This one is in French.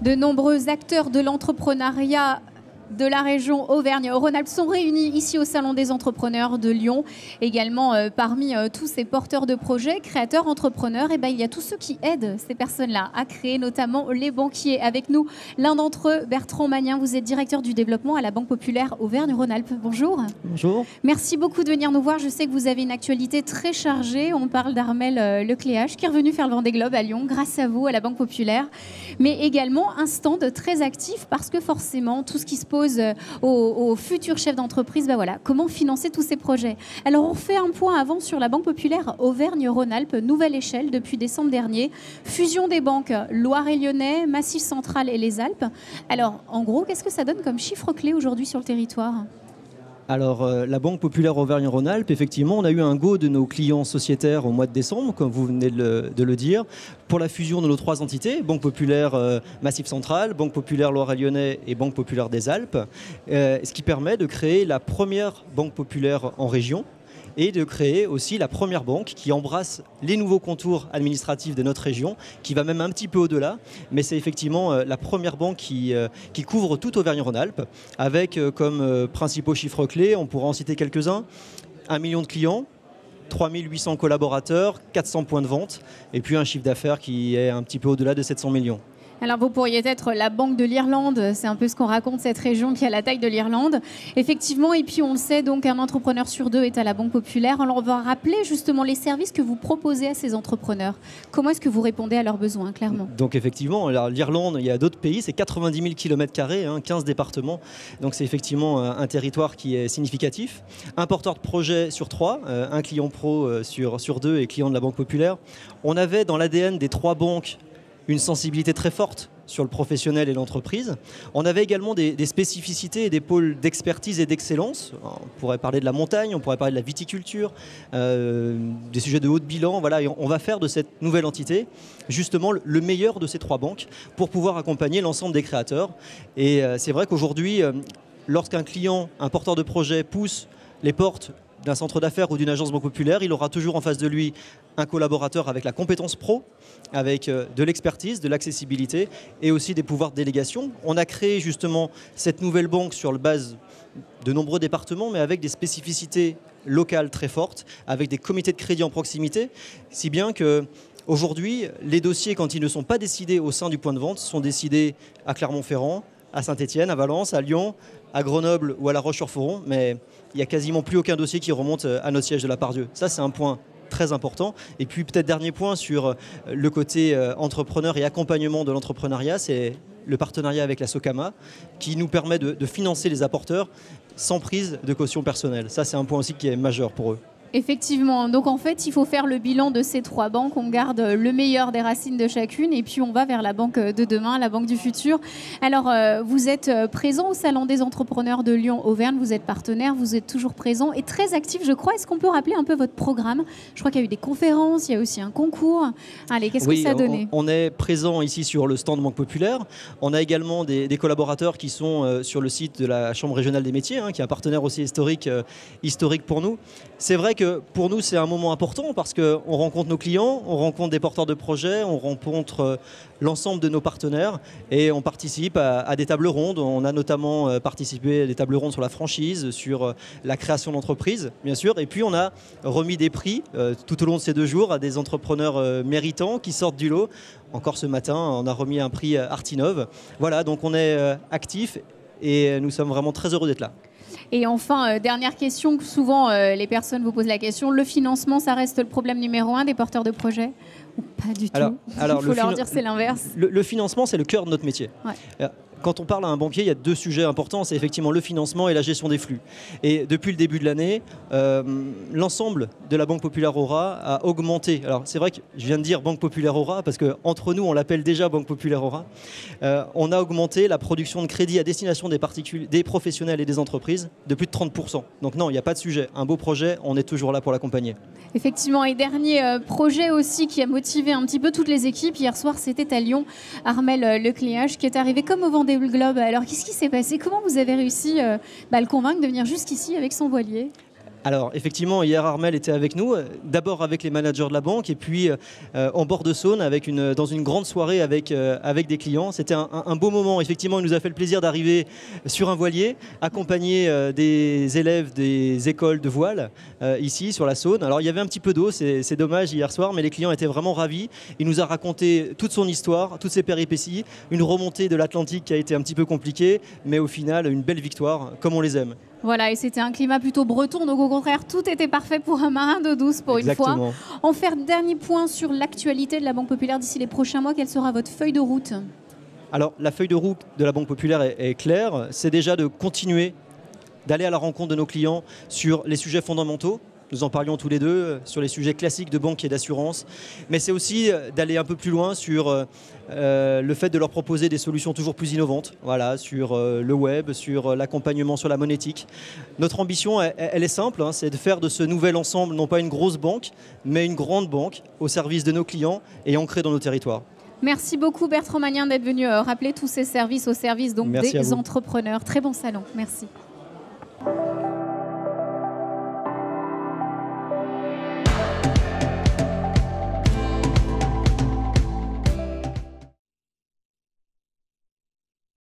De nombreux acteurs de l'entrepreneuriat de la région Auvergne-Rhône-Alpes sont réunis ici au Salon des entrepreneurs de Lyon. Également, parmi tous ces porteurs de projets, créateurs, entrepreneurs, il y a tous ceux qui aident ces personnes-là à créer, notamment les banquiers. Avec nous, l'un d'entre eux, Bertrand Magnin, vous êtes directeur du développement à la Banque Populaire Auvergne-Rhône-Alpes. Bonjour. Bonjour. Merci beaucoup de venir nous voir. Je sais que vous avez une actualité très chargée. On parle d'Armel Lecléache qui est revenu faire le Vendée Globe à Lyon grâce à vous, à la Banque Populaire. Mais également un stand très actif parce que forcément, tout ce qui se pose aux futurs chefs d'entreprise, comment financer tous ces projets. Alors on fait un point avant sur la Banque Populaire Auvergne-Rhône-Alpes, nouvelle échelle depuis décembre dernier, fusion des banques Loire-et-Lyonnais, Massif Central et les Alpes. Alors en gros, qu'est-ce que ça donne comme chiffre clé aujourd'hui sur le territoire ? Alors, la Banque Populaire Auvergne-Rhône-Alpes, effectivement, on a eu un go de nos clients sociétaires au mois de décembre, comme vous venez de le dire, pour la fusion de nos 3 entités, Banque Populaire Massif Central, Banque Populaire Loire-et-Lyonnais et Banque Populaire des Alpes, ce qui permet de créer la première banque populaire en région et de créer aussi la première banque qui embrasse les nouveaux contours administratifs de notre région, qui va même un petit peu au-delà, mais c'est effectivement la première banque qui couvre toute Auvergne-Rhône-Alpes, avec comme principaux chiffres clés, on pourra en citer quelques-uns, 1 million de clients, 3800 collaborateurs, 400 points de vente, et puis un chiffre d'affaires qui est un petit peu au-delà de 700 millions. Alors vous pourriez être la Banque de l'Irlande, c'est un peu ce qu'on raconte, cette région qui a la taille de l'Irlande. Effectivement, et puis on le sait, donc un entrepreneur sur 2 est à la Banque Populaire. Alors on va rappeler justement les services que vous proposez à ces entrepreneurs. Comment est-ce que vous répondez à leurs besoins, clairement ? Donc effectivement, l'Irlande, il y a d'autres pays, c'est 90 000 km², 15 départements. Donc c'est effectivement un territoire qui est significatif. Un porteur de projet sur 3, un client pro sur 2 et client de la Banque Populaire. On avait dans l'ADN des 3 banques une sensibilité très forte sur le professionnel et l'entreprise. On avait également des spécificités et des pôles d'expertise et d'excellence. On pourrait parler de la montagne, on pourrait parler de la viticulture, des sujets de haut de bilan. Voilà, et on va faire de cette nouvelle entité justement le meilleur de ces 3 banques pour pouvoir accompagner l'ensemble des créateurs. Et c'est vrai qu'aujourd'hui, lorsqu'un client, un porteur de projet pousse les portes d'un centre d'affaires ou d'une agence Banque Populaire, il aura toujours en face de lui un collaborateur avec la compétence pro, avec de l'expertise, de l'accessibilité et aussi des pouvoirs de délégation. On a créé justement cette nouvelle banque sur la base de nombreux départements, mais avec des spécificités locales très fortes, avec des comités de crédit en proximité, si bien que aujourd'hui, les dossiers, quand ils ne sont pas décidés au sein du point de vente, sont décidés à Clermont-Ferrand, à Saint-Étienne, à Valence, à Lyon, à Grenoble ou à La Roche-sur-Foron, mais il n'y a quasiment plus aucun dossier qui remonte à notre siège de la Pardieu. Ça, c'est un point très important. Et puis peut-être dernier point sur le côté entrepreneur et accompagnement de l'entrepreneuriat, c'est le partenariat avec la Socama qui nous permet de financer les apporteurs sans prise de caution personnelle. Ça, c'est un point aussi qui est majeur pour eux. Effectivement, donc en fait il faut faire le bilan de ces 3 banques, on garde le meilleur des racines de chacune et puis on va vers la banque de demain, la banque du futur. Alors vous êtes présent au Salon des entrepreneurs de Lyon-Auvergne, vous êtes partenaire, vous êtes toujours présent et très actif je crois. Est-ce qu'on peut rappeler un peu votre programme ? Je crois qu'il y a eu des conférences, il y a aussi un concours. Allez, qu'est-ce que ça a donné ? On est présent ici sur le stand Banque Populaire. On a également des collaborateurs qui sont sur le site de la Chambre régionale des métiers, qui est un partenaire aussi historique pour nous. C'est vrai que pour nous, c'est un moment important parce qu'on rencontre nos clients, on rencontre des porteurs de projets, on rencontre l'ensemble de nos partenaires et on participe à des tables rondes. On a notamment participé à des tables rondes sur la franchise, sur la création d'entreprises, bien sûr. Et puis, on a remis des prix tout au long de ces 2 jours à des entrepreneurs méritants qui sortent du lot. Encore ce matin, on a remis un prix Artinov. Voilà, donc on est actifs et nous sommes vraiment très heureux d'être là. Et enfin, dernière question, souvent les personnes vous posent la question, le financement, ça reste le problème numéro 1 des porteurs de projets ? Ou pas du tout ? Il faut leur dire c'est l'inverse. Le financement, c'est le cœur de notre métier. Ouais. Quand on parle à un banquier, il y a 2 sujets importants, c'est effectivement le financement et la gestion des flux. Et depuis le début de l'année, l'ensemble de la Banque Populaire Aura a augmenté. Alors c'est vrai que je viens de dire Banque Populaire Aura, parce qu'entre nous, on l'appelle déjà Banque Populaire Aura. On a augmenté la production de crédit à destination des professionnels et des entreprises de plus de 30%. Donc non, il n'y a pas de sujet. Un beau projet, on est toujours là pour l'accompagner. Effectivement, et dernier projet aussi qui a motivé un petit peu toutes les équipes. Hier soir, c'était à Lyon, Armel Lecléache qui est arrivé comme au Vendée Globe. Alors, qu'est-ce qui s'est passé ? Comment vous avez réussi à le convaincre de venir jusqu'ici avec son voilier ? Alors effectivement, hier Armelle était avec nous, d'abord avec les managers de la banque et puis en bord de Saône dans une grande soirée avec des clients. C'était un beau moment. Effectivement, il nous a fait le plaisir d'arriver sur un voilier, accompagné des élèves des écoles de voile ici sur la Saône. Alors il y avait un petit peu d'eau, c'est dommage hier soir, mais les clients étaient vraiment ravis. Il nous a raconté toute son histoire, toutes ses péripéties, une remontée de l'Atlantique qui a été un petit peu compliquée, mais au final une belle victoire, comme on les aime. Voilà, et c'était un climat plutôt breton, donc au contraire, tout était parfait pour un marin d'eau douce pour Exactement. une fois. En faire dernier point sur l'actualité de la Banque Populaire d'ici les prochains mois, quelle sera votre feuille de route? Alors, la feuille de route de la Banque Populaire est claire, c'est déjà de continuer d'aller à la rencontre de nos clients sur les sujets fondamentaux. Nous en parlions tous les deux sur les sujets classiques de banque et d'assurance. Mais c'est aussi d'aller un peu plus loin sur le fait de leur proposer des solutions toujours plus innovantes, voilà, sur le web, sur l'accompagnement sur la monétique. Notre ambition, elle est simple, hein, c'est de faire de ce nouvel ensemble non pas une grosse banque, mais une grande banque au service de nos clients et ancrée dans nos territoires. Merci beaucoup Bertrand Magnien d'être venu rappeler tous ces services au service donc des entrepreneurs. Très bon salon. Merci.